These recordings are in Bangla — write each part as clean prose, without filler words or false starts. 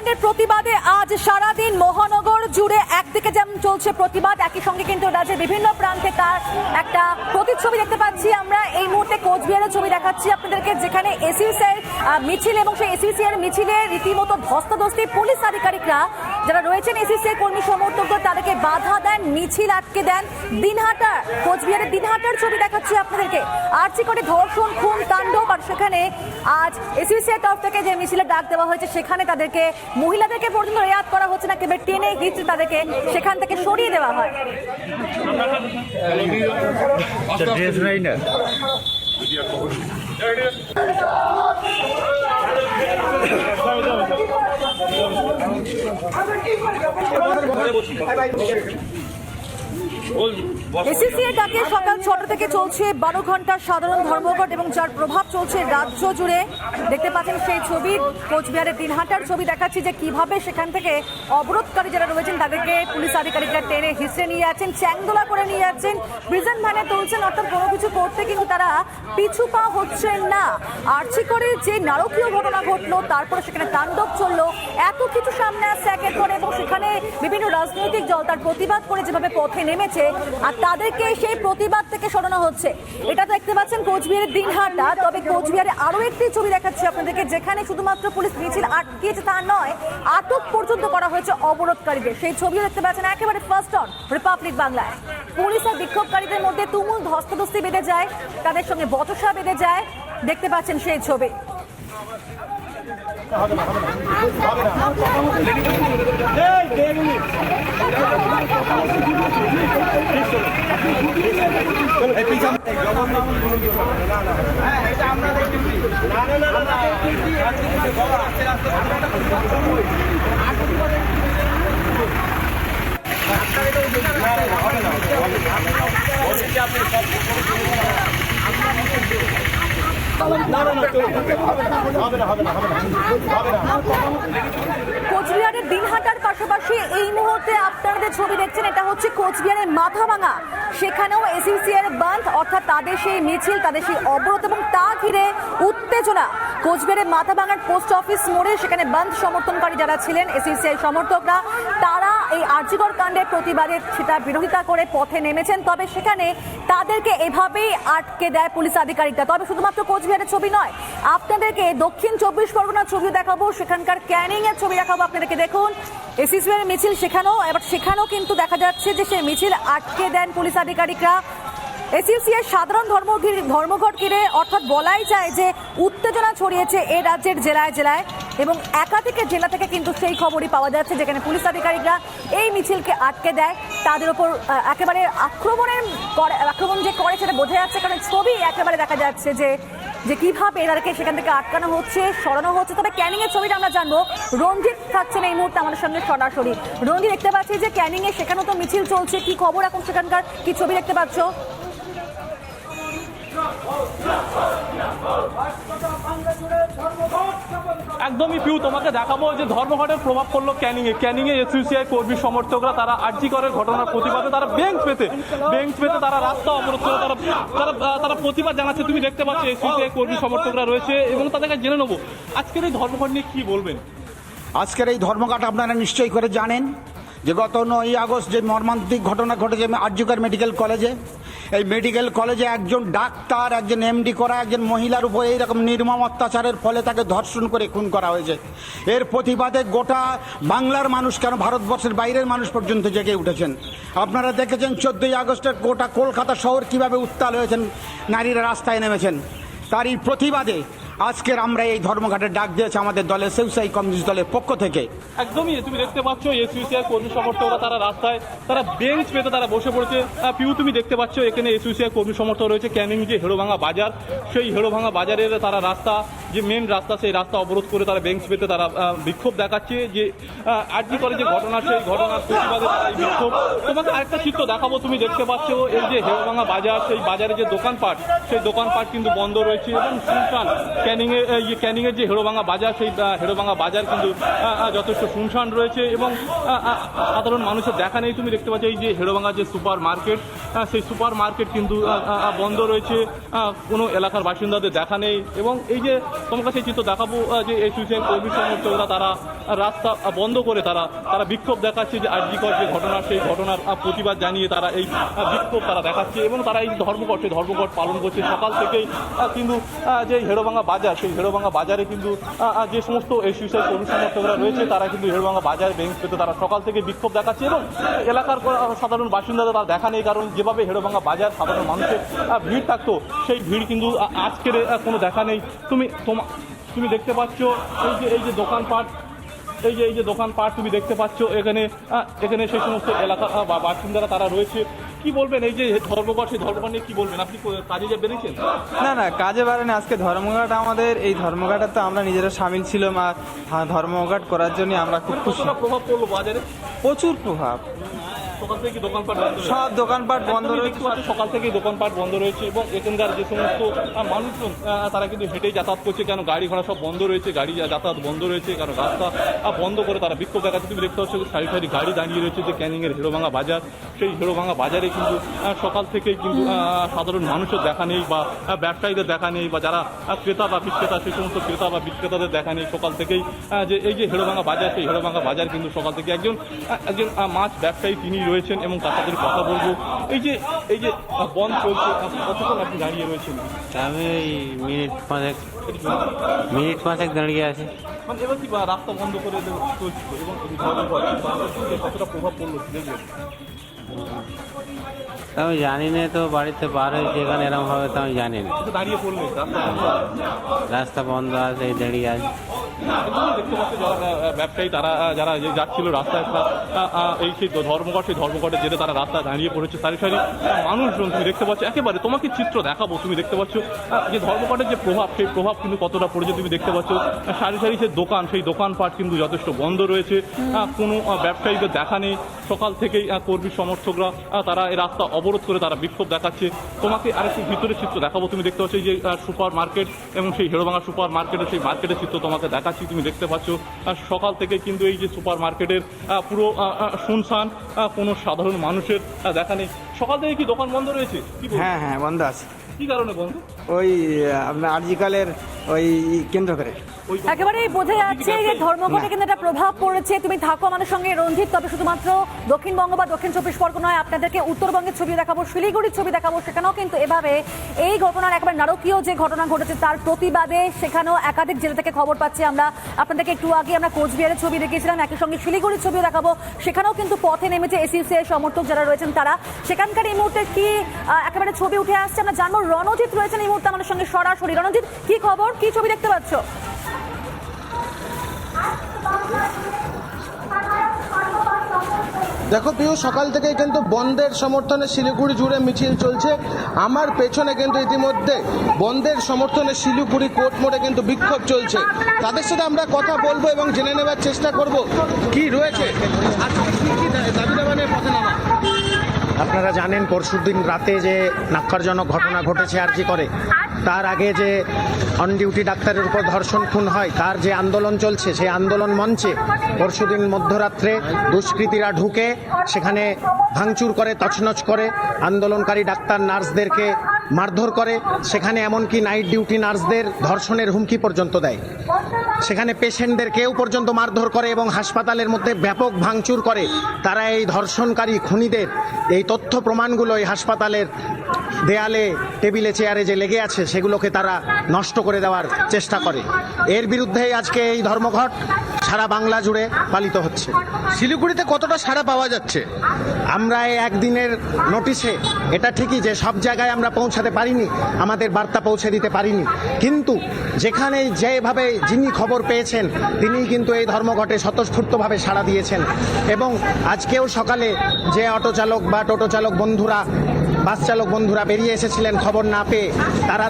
কাণ্ডের প্রতিবাদে আজ সারাদিন মহানগর জুড়ে একদিকে যেমন চলছে প্রতিবাদ, একই সঙ্গে কিন্তু রাজ্যের বিভিন্ন প্রান্তে তার একটা প্রতিচ্ছবি দেখতে পাচ্ছি। আমরা এই মুহূর্তে কোচবিহারের ছবি দেখাচ্ছি আপনাদেরকে, যেখানে এসইউসিআই মিছিল এবং সেই এসইউসিআই মিছিলে রীতিমতো ধস্তাধস্তি পুলিশ আধিকারিকরা যারা রয়েছেন এসইউসিআই কর্মী সমর্থকরা তাদেরকে বাধা দেন, মিছিল আটকে দেন। দিনহাটা, কোচবিহারের দিনহাটার ছবি দেখাচ্ছি আপনাদেরকে। আর্চি করে ধর্ষণ, খুন, তাণ্ডব, আর সেখানে আজ এসইউসিআই তরফ থেকে যে মিছিলে ডাক দেওয়া হয়েছে সেখানে তাদেরকে, মহিলাদেরকে পর্যন্ত রেয়াত করা হচ্ছে না, কেবল টেনে হিচড়ে তাদেরকে সেখান থেকে সরিয়ে দেওয়া হয়। এসইউসিআই ডাকে সকাল 6টা থেকে চলছে 12 ঘন্টার সাধারণ ধর্মঘট এবং যার প্রভাব চলছে রাজ্য জুড়ে। দেখতে পাচ্ছেন সেই ছবি, কোচবিহারের দিনহাটার ছবি দেখাচ্ছি যে কিভাবে সেখান থেকে অবরোধকারী যারা রয়েছেন তাদেরকে পুলিশ আধিকারিকরা টেনে হিসড়ে নিয়ে যাচ্ছেন, চ্যাংদোলা করে নিয়ে যাচ্ছেন, প্রিজন ভ্যানে তুলছেন, অর্থাৎ কোনো কিছু করতে কিন্তু তারা পিছু পা হচ্ছেন না। আর্চি করে যে নারকীয় ঘটনা ঘটলো, তারপরে সেখানে তাণ্ডব চললো, এত কিছু সামনে আসছে একের পর, এবং সেখানে বিভিন্ন রাজনৈতিক দল তার প্রতিবাদ করে যেভাবে পথে নেমেছে আর তাদেরকে সেই প্রতিবাদ থেকে সরানো হচ্ছে। এটা দেখতে পাচ্ছেন কোচবিহারের দিনহাটা। তবে কোচবিহারে আরো একটি ছবি দেখাচ্ছি আপনাদেরকে, যেখানে শুধুমাত্র পুলিশ মিছিল আটকিয়েছে তা নয়, আটক পর্যন্ত করা হয়েছে অবরোধকারীদের। সেই ছবিও দেখতে পাচ্ছেন একেবারে ফার্স্ট অন রিপাবলিক বাংলায়। পুলিশ আর বিক্ষোভকারীদের মধ্যে তুমুল ধস্তাধস্তি বেঁধে যায়, তাদের সঙ্গে বচসা বেঁধে যায়। দেখতে পাচ্ছেন সেই ছবি। কোচবিহারের দিনহাটার পাশাপাশি এই মুহূর্তে আপনাদের ছবি দেখছেন, এটা হচ্ছে কোচবিহারের মাথাভাঙা। সেখানেও এসইউসিআই বন্ধ, অর্থাৎ তাদের সেই মিছিল, তাদের সেই অবরোধ এবং তা ঘিরে উত্তেজনা। কোচবিহারের মাথাভাঙার পোস্ট অফিস মোড়ে সেখানে বন্ধ সমর্থনকারী যারা ছিলেন এসইউসিআই সমর্থকরা, তারা এই আরজিকর কাণ্ডের প্রতিবাদে সেটা বিরোধিতা করে পথে নেমেছেন। তবে সেখানে তাদেরকে এভাবেই আটকে দেয় পুলিশ আধিকারিকরা। তবে শুধুমাত্র কোচবিহারের ছবি নয়, আপনাদেরকে দক্ষিণ 24 পরগনার ছবি দেখাবো, সেখানকার ক্যানিং এর ছবি দেখাবো আপনাদেরকে। দেখুন এসইউসিআই মিছিল, সেখানেও কিন্তু দেখা যাচ্ছে যে সেই মিছিল আটকে দেন পুলিশ আধিকারিকরা। এসইউসিআই সাধারণ ধর্মঘট ঘিরে, অর্থাৎ বলাই যায় যে উত্তেজনা ছড়িয়েছে এই রাজ্যের জেলায় জেলায়, এবং একাধিক জেলা থেকে কিন্তু সেই খবরই পাওয়া যাচ্ছে যেখানে পুলিশ আধিকারিকরা এই মিছিলকে আটকে দেয়। তাদের উপর একেবারে আক্রমণ যে করে সেটা বোঝা যাচ্ছে, কারণ ছবি একেবারে দেখা যাচ্ছে যে কিভাবে এদেরকে সেখান থেকে আটকানো হচ্ছে, সরানো হচ্ছে। তবে ক্যানিং এর ছবিটা আমরা জানবো, রঞ্জিত থাকছেন এই মুহূর্তে আমাদের সঙ্গে সরাসরি। রঞ্জিত, দেখতে পাচ্ছি যে ক্যানিং এ সেখানেও তো মিছিল চলছে, কি খবর এখন সেখানকার, কি ছবি দেখতে পাচ্ছ? একদমই পিউ, তোমাকে দেখাবো যে ধর্মঘটের প্রভাব পড়লো ক্যানিং এ এসইউসিআই কর্মী সমর্থকরা তারা আরজিকরের ঘটনার প্রতিবাদে তারা বেঞ্চ পেতে তারা রাস্তা অবরোধ করে তারা প্রতিবাদ জানাচ্ছে। তুমি দেখতে পাচ্ছ এসইউসিআই কর্মী সমর্থকরা রয়েছে এবং তাদেরকে জেনে নেবো আজকের এই ধর্মঘট নিয়ে কি বলবেন। আজকের এই ধর্মঘট আপনারা নিশ্চয়ই করে জানেন যে গত 9 আগস্ট যে মর্মান্তিক ঘটনা ঘটেছে আরজিকর মেডিকেল কলেজে। এই মেডিকেল কলেজে একজন ডাক্তার, একজন এমডি করা একজন মহিলার উপর এইরকম নির্মম অত্যাচারের ফলে তাকে ধর্ষণ করে খুন করা হয়েছে। এর প্রতিবাদে গোটা বাংলার মানুষ, কেন ভারতবর্ষের বাইরের মানুষ পর্যন্ত জেগে উঠেছেন। আপনারা দেখেছেন 14 আগস্টের গোটা কলকাতা শহর কিভাবে উত্তাল হয়েছেন, নারীরা রাস্তায় নেমেছেন। তারই প্রতিবাদে আজকের আমরা এই ধর্মঘটের ডাক দিয়েছি আমাদের দলের এসইউসিআই কমিউনিস্ট দলের পক্ষ থেকে। একদমই, তুমি দেখতে পাচ্ছ এসইউসিআই কর্মী সমর্থকরা তারা রাস্তায় তারা বেঞ্চ পেতে তারা বসে পড়েছে। পিউ, তুমি দেখতে পাচ্ছ এখানে এসইউসিআই কর্মী সমর্থক রয়েছে। ক্যানিং যে হেড়োভাঙা বাজার, সেই হেড়োভাঙা বাজারের তারা রাস্তা, যে মেন রাস্তা, সেই রাস্তা অবরোধ করে তারা বেঞ্চ পেতে তারা বিক্ষোভ দেখাচ্ছে যে আরজি করে যে ঘটনা, সেই ঘটনার প্রতিবাদে তারা এই বিক্ষোভ। তোমাকে আরেকটা চিত্র দেখাবো, তুমি দেখতে পাচ্ছ এই যে হেড়োভাঙা বাজার, সেই বাজারে যে দোকানপাট, সেই দোকানপাট কিন্তু বন্ধ রয়েছে এবং ক্যানিংয়ের যে হেড়োভাঙা বাজার, সেই হেড়োভাঙা বাজার কিন্তু যথেষ্ট শুনশান রয়েছে এবং সাধারণ মানুষের দেখা নেই। তুমি দেখতে পাচ্ছ এই যে হেড়োভাঙা যে সুপার মার্কেট, সেই সুপার মার্কেট কিন্তু বন্ধ রয়েছে, কোনো এলাকার বাসিন্দাদের দেখা নেই। এবং এই যে তোমার কাছে চিত্র দেখাবো যে এসইউসিআই কর্মী সমর্থকরা তারা রাস্তা বন্ধ করে তারা বিক্ষোভ দেখাচ্ছে, যে আরজিকর যে ঘটনা, সেই ঘটনার প্রতিবাদ জানিয়ে তারা এই বিক্ষোভ তারা দেখাচ্ছে এবং তারা এই ধর্মঘট পালন করছে সকাল থেকেই। কিন্তু যে হেড়োভাঙা বাজার, সেই হেড়োভাঙা বাজারে কিন্তু যে সমস্ত এসইউসিআই কর্মী সমর্থকরা রয়েছে তারা কিন্তু হেড়োভাঙা বাজার বেঞ্চ পেতে তারা সকাল থেকে বিক্ষোভ দেখাচ্ছে এবং এলাকার সাধারণ বাসিন্দাদের তারা দেখা নেই। কারণ যেভাবে হেড়োভাঙা বাজার সাধারণ মানুষের ভিড় থাকতো, সেই ভিড় কিন্তু আজকের কোনো দেখা নেই। তুমি দেখতে পাচ্ছ এই যে দোকানপাট, এই যে দোকানপাট তুমি দেখতে পাচ্ছ, এখানে সেই সমস্ত এলাকা বা বাসিন্দারা তারা রয়েছে। কি বলবেন এই যে ধর্মঘট, সেই ধর্মঘট নিয়ে কি বলবেন? আপনি কাজে যে বেরিয়েছেন? না কাজে পারেন। আজকে ধর্মঘট, আমাদের এই ধর্মঘটে তো আমরা নিজেরা সামিল ছিলাম, আর ধর্মঘট করার জন্য আমরা খুব খুশি। প্রভাব পড়লো বাজারে? প্রচুর প্রভাব। সকাল থেকে দোকানপাট বন্ধ, সব দোকানপাট বন্ধ রয়েছে, সকাল থেকেই দোকানপাট বন্ধ রয়েছে এবং এখানকার যে সমস্ত মানুষজন তারা কিন্তু হেঁটেই যাতায়াত করছে, কেন গাড়ি ঘোড়া সব বন্ধ রয়েছে, গাড়ি যাতায়াত বন্ধ রয়েছে, কারণ রাস্তা বন্ধ করে তারা বিক্ষোভ দেখাচ্ছে। তুমি দেখতে পাচ্ছ সারি সারি গাড়ি দাঁড়িয়ে রয়েছে যে ক্যানিংয়ের হেড়োভাঙা বাজার, সেই হেড়োভাঙা বাজারে কিন্তু সকাল থেকেই কিন্তু সাধারণ মানুষের দেখা নেই বা ব্যবসায়ীদের দেখা নেই, বা যারা ক্রেতা বা বিক্রেতা, সেই সমস্ত ক্রেতা বা বিক্রেতাদের দেখা নেই সকাল থেকেই। যে এই যে হেড়োভাঙা বাজার, সেই হেড়োভাঙা বাজার কিন্তু সকাল থেকে একজন মাছ ব্যবসায়ী তিনি রয়েছেন এবং তার সাথে কথা বলবো। এই যে বন্ধ চলছে, কতক্ষণ আপনি দাঁড়িয়ে রয়েছেন? আমি ওই মিনিট পাঁচেক দাঁড়িয়ে আছি। মানে এবার কি রাস্তা বন্ধ করে চলছিল এবং কতটা প্রভাব পড়লো দেখবেন? আমি জানি না, তো বাড়িতে বার হয়েছে, এখানে এরকম হবে তো আমি জানি না। দাঁড়িয়ে পড়লে রাস্তা বন্ধ আছে, দাঁড়িয়ে আছে। দেখতে পাচ্ছি যারা ব্যবসায়ী তারা যারা যাচ্ছিল রাস্তায়, এই সেই ধর্মঘটের জেরে তারা রাস্তায় দাঁড়িয়ে পড়েছে সারি সারি মানুষজন। তুমি দেখতে পাচ্ছ একেবারে, তোমাকে চিত্র দেখাবো, তুমি দেখতে পাচ্ছ যে ধর্মঘটের যে প্রভাব, সেই প্রভাব কিন্তু কতটা পড়েছে। তুমি দেখতে পাচ্ছ সারি সারি সেই দোকান, সেই দোকানপাট কিন্তু যথেষ্ট বন্ধ রয়েছে, কোনো ব্যবসায়ীদের দেখা নেই। সকাল থেকেই কর্মী সমর্থকরা তারা এই রাস্তা অবরোধ করে তারা বিক্ষোভ দেখাচ্ছে। তোমাকে আরেকটু ভিতরের চিত্র দেখাবো। তুমি দেখতে পাচ্ছ এই যে সুপার মার্কেট এবং সেই হেড়োভাঙা সুপার মার্কেটের সেই মার্কেটের চিত্র তোমাকে দেখাচ্ছি। তুমি দেখতে পাচ্ছ সকাল থেকে কিন্তু এই যে সুপার মার্কেটের পুরো শুনশান, কোনো সাধারণ মানুষের দেখা নেই। সকাল থেকে কি দোকান বন্ধ রয়েছে? হ্যাঁ বন্ধ আছে। কি কারণে বন্ধ? ওই আপনার আরজিকালের ওই কেন্দ্র করে একেবারেই বোঝা যাচ্ছে যে ধর্মঘটে কিন্তু একটা প্রভাব পড়েছে। তুমি থাকো আমাদের সঙ্গে রঞ্জিত, তবে শুধুমাত্র দক্ষিণবঙ্গ বা দক্ষিণ 24 পরগনায় আপনাদেরকে উত্তরবঙ্গের ছবি দেখাবো, শিলিগুড়ির ছবি দেখাবো। সেখানেও কিন্তু এভাবে এই ঘটনার একেবারে নারকীয় যে ঘটনা ঘটেছে তার প্রতিবাদে সেখানেও একাধিক জেলা থেকে খবর পাচ্ছি আমরা। আপনাদেরকে একটু আগে আমরা কোচবিহারের ছবি দেখিয়েছিলাম, একই সঙ্গে শিলিগুড়ির ছবিও দেখাবো। সেখানেও কিন্তু পথে নেমেছে এসইউসিআই সমর্থক যারা রয়েছেন তারা। সেখানকার এই মুহূর্তে কি একেবারে ছবি উঠে আসছে আমরা জানবো। রণজিৎ রয়েছেন এই মুহূর্তে আমাদের সঙ্গে সরাসরি। রণজিৎ, কি খবর, কি ছবি দেখতে পাচ্ছ? দেখো পিউ, সকাল থেকেই কিন্তু বন্ধের সমর্থনে শিলিগুড়ি জুড়ে মিছিল চলছে। আমার পেছনে কিন্তু ইতিমধ্যে বন্ধের সমর্থনে শিলিগুড়ি কোর্ট মোড়ে কিন্তু বিক্ষোভ চলছে। তাদের সাথে আমরা কথা বলবো এবং জেনে নেবার চেষ্টা করব কি রয়েছে, আজকে কি দাবি দাবা নিয়ে পথে নামা। আপনারা জানেন পরশুদিন রাতে যে ন্যাক্কারজনক ঘটনা ঘটেছে আরজি করে, তার আগে যে অন ডিউটি ডাক্তারের উপর ধর্ষণ খুন হয়, তার যে আন্দোলন চলছে, সেই আন্দোলন মঞ্চে পরশুদিন মধ্যরাত্রে দুষ্কৃতীরা ঢুকে সেখানে ভাঙচুর করে, তছনছ করে, আন্দোলনকারী ডাক্তার নার্সদেরকে মারধর করে, সেখানে এমনকি নাইট ডিউটি নার্সদের ধর্ষণের হুমকি পর্যন্ত দেয়, সেখানে পেশেন্টদেরকেও পর্যন্ত মারধর করে এবং হাসপাতালের মধ্যে ব্যাপক ভাঙচুর করে। তারা এই ধর্ষণকারী খুনিদের এই তথ্য প্রমাণগুলো এই হাসপাতালের দেয়ালে, টেবিলে, চেয়ারে যে লেগে আছে সেগুলোকে তারা নষ্ট করে দেওয়ার চেষ্টা করে। এর বিরুদ্ধেই আজকে এই ধর্মঘট সারা বাংলা জুড়ে পালিত হচ্ছে। শিলিগুড়িতে কতটা সাড়া পাওয়া যাচ্ছে? আমরা এই একদিনের নোটিশে এটা ঠিকই যে সব জায়গায় আমরা পৌঁছাতে পারিনি, আমাদের বার্তা পৌঁছে দিতে পারিনি, কিন্তু যেখানে যেভাবে যিনি খবর পেয়েছেন তিনিই কিন্তু এই ধর্মঘটে স্বতঃস্ফূর্তভাবে সাড়া দিয়েছেন। এবং আজকেও সকালে যে অটো চালক বা টোটো চালক বন্ধুরা বাস চালক বন্ধুরা বেরিয়ে এসেছিলেন খবর না পেয়ে,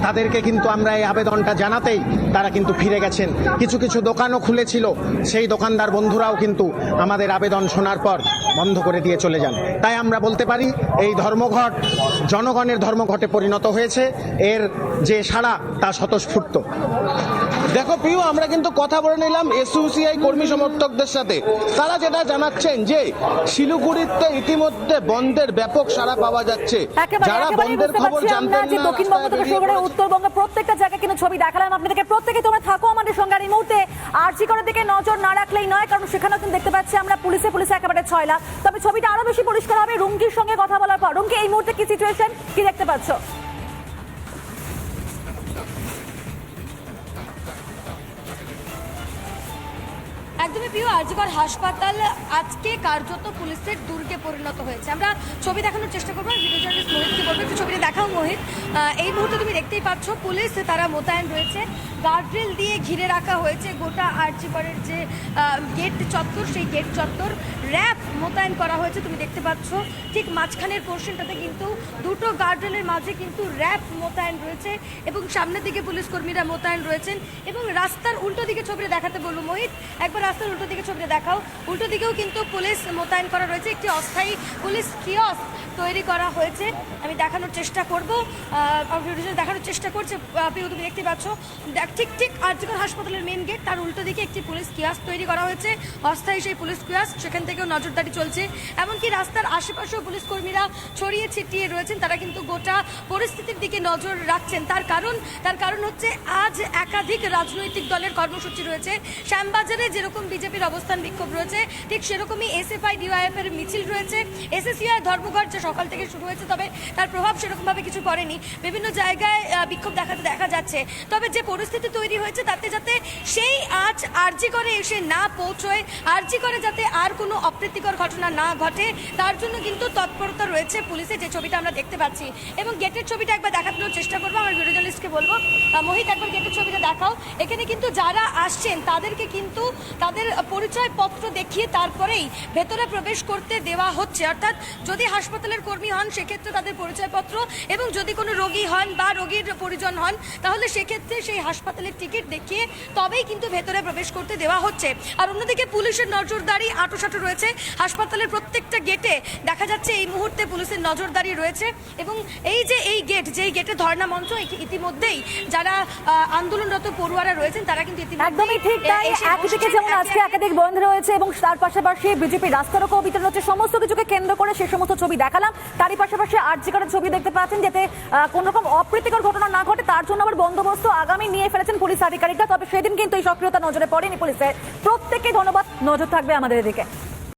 তাদেরকে কিন্তু আমরা এই আবেদনটা জানাতেই তারা কিন্তু ফিরে গেছেন। কিছু কিছু দোকানও খুলেছিল, সেই দোকানদার বন্ধুরাও কিন্তু আমাদের আবেদন শোনার পর বন্ধ করে দিয়ে চলে যান। তাই আমরা বলতে পারি এই ধর্মঘট জনগণের ধর্মঘটে পরিণত হয়েছে, এর যে সাড়া তা স্বতঃস্ফূর্ত। দেখো প্রিয়, আমরা কিন্তু কথা বলে নিলাম এসইউসিআই কর্মী সমর্থকদের সাথে। তারা যেটা জানাচ্ছেন যে শিলিগুড়িতে ইতিমধ্যে বন্ধের ব্যাপক সাড়া পাওয়া যাচ্ছে। যারা বন্ধের খবর জানতেন না, দক্ষিণবঙ্গ থেকে শুরু করে উত্তরবঙ্গের প্রত্যেকটা জায়গায় কিন্তু ছবি দেখালাম আপনাদেরকে। প্রত্যেকে তোমরা থাকো আমাদের সঙ্গে। আর এই মুহূর্তে আরজি করার দিকে নজর না রাখলেই নয়, কারণ সেখানেও কিন্তু দেখতে পাচ্ছি আমরা পুলিশে একেবারে ছয়লা। তবে ছবিটা আরো বেশি পরিষ্কার হবে রুমকির সঙ্গে কথা বলার পর। রুমকি, এই মুহূর্তে কি সিচুয়েশন, কি দেখতে পাচ্ছ? একদমই প্রিয়, আরজিকর হাসপাতাল আজকে কার্যত পুলিশের দুর্গে পরিণত হয়েছে। আমরা ছবি দেখানোর চেষ্টা করবো। ভিডিও জার্নালিস্ট মোহিতকে বলবো একটু ছবিটা দেখাও মোহিত। এই মুহূর্তে তুমি দেখতেই পাচ্ছ পুলিশ তারা মোতায়েন রয়েছে, গার্ডরেল দিয়ে ঘিরে রাখা হয়েছে গোটা আরজিকরের যে গেট চত্বর, সেই গেট চত্বর র্যাব মোতায়েন করা হয়েছে। তুমি দেখতে পাচ্ছ ঠিক মাঝখানের পোর্শনটাতে কিন্তু দুটো গার্ডরেলের মাঝে কিন্তু র্যাব মোতায়েন রয়েছে এবং সামনের দিকে পুলিশ কর্মীরা মোতায়েন রয়েছেন। এবং রাস্তার উল্টো দিকে ছবিটা দেখাতে বলবো মোহিত, একবার রাস্তার উল্টো দিকে ছবিটা দেখাও। উল্টো দিকেও কিন্তু পুলিশ মোতায়েন করা রয়েছে, একটি অস্থায়ী পুলিশ কিয়স্ক তৈরি করা হয়েছে। আমি দেখানোর চেষ্টা করবো, দেখানোর চেষ্টা করছে প্রিয়, তুমি দেখতে পাচ্ছ ঠিক আরজিকর হাসপাতালের মেন গেট, তার উল্টো দিকে একটি পুলিশ কিয়স্ক তৈরি করা হয়েছে, অস্থায়ী সেই পুলিশ কিয়স্ক। সেখান থেকেও নজরদারি চলছে। এমনকি রাস্তার আশেপাশেও পুলিশ কর্মীরা ছড়িয়ে ছিটিয়ে রয়েছেন, তারা কিন্তু গোটা পরিস্থিতির দিকে নজর রাখছেন। তার কারণ হচ্ছে আজ একাধিক রাজনৈতিক দলের কর্মসূচি রয়েছে। শ্যামবাজারে যেরকম বিজেপির অবস্থান বিক্ষোভ রয়েছে, ঠিক সেরকমই এসএফআই ডিওয়াইএফ এর মিছিল রয়েছে। এসএসসিআই ধর্মঘট যে সকাল থেকে শুরু হয়েছে, তবে তার প্রভাব সেরকমভাবে কিছু পড়েনি। বিভিন্ন জায়গায় বিক্ষোভ দেখাতে দেখা যাচ্ছে। তবে যে পরিস্থিতি তৈরি হয়েছে তাতে যাতে সেই আজ আরজি করে এসে না পৌঁছয়, আরজি করে যাতে আর কোনো অপ্রীতিকর ঘটনা না ঘটে, তার জন্য কিন্তু তৎপরতা রয়েছে পুলিশের, যে ছবিটা আমরা দেখতে পাচ্ছি। এবং গেটের ছবিটা একবার দেখানোর চেষ্টা করবো। আমার ভিডিও জার্নালিস্টকে বলবো মোহিত একবার গেটের ছবিটা দেখাও। এখানে কিন্তু যারা আসছেন তাদেরকে কিন্তু তাদের পরিচয়পত্র দেখিয়ে তারপরেই ভেতরে প্রবেশ করতে দেওয়া হচ্ছে। অর্থাৎ যদি হাসপাতালের কর্মী হন সেক্ষেত্রে তাদের পরিচয়পত্র, এবং যদি কোনো রোগী হন বা রোগীর পরিজন হন তাহলে সেক্ষেত্রে সেই হাসপাতালের টিকিট দেখিয়ে তবেই কিন্তু ভেতরে প্রবেশ করতে দেওয়া হচ্ছে। আর অন্যদিকে পুলিশের নজরদারি আঁটোসাঁটো রয়েছে হাসপাতালের প্রত্যেকটা গেটে। দেখা যাচ্ছে এই মুহূর্তে পুলিশের নজরদারি রয়েছে। এবং এই যে এই গেট, যেই গেটে ধর্ণা মঞ্চ, ইতিমধ্যেই যারা আন্দোলনরত পড়ুয়ারা রয়েছেন তারা কিন্তু একদমই ঠিক তাই। একদিকে যেমন আজকে একাধিক বন্ধ রয়েছে এবং তার পাশাপাশি বিজেপির রাস্তা রোকো বিতরণ হচ্ছে, সমস্ত কিছুকে কেন্দ্র করে সে সমস্ত ছবি দেখালাম। তারই পাশাপাশি আরজি করার ছবি দেখতে পাচ্ছেন, যাতে কোন রকম অপ্রীতিকর ঘটনা না ঘটে তার জন্য আবার বন্দোবস্ত আগামী নিয়ে ফেলেছেন পুলিশ আধিকারিকরা। তবে সেদিন কিন্তু এই সক্রিয়তা নজরে পড়েনি পুলিশের। প্রত্যেককে ধন্যবাদ, নজর থাকবে আমাদের এদিকে।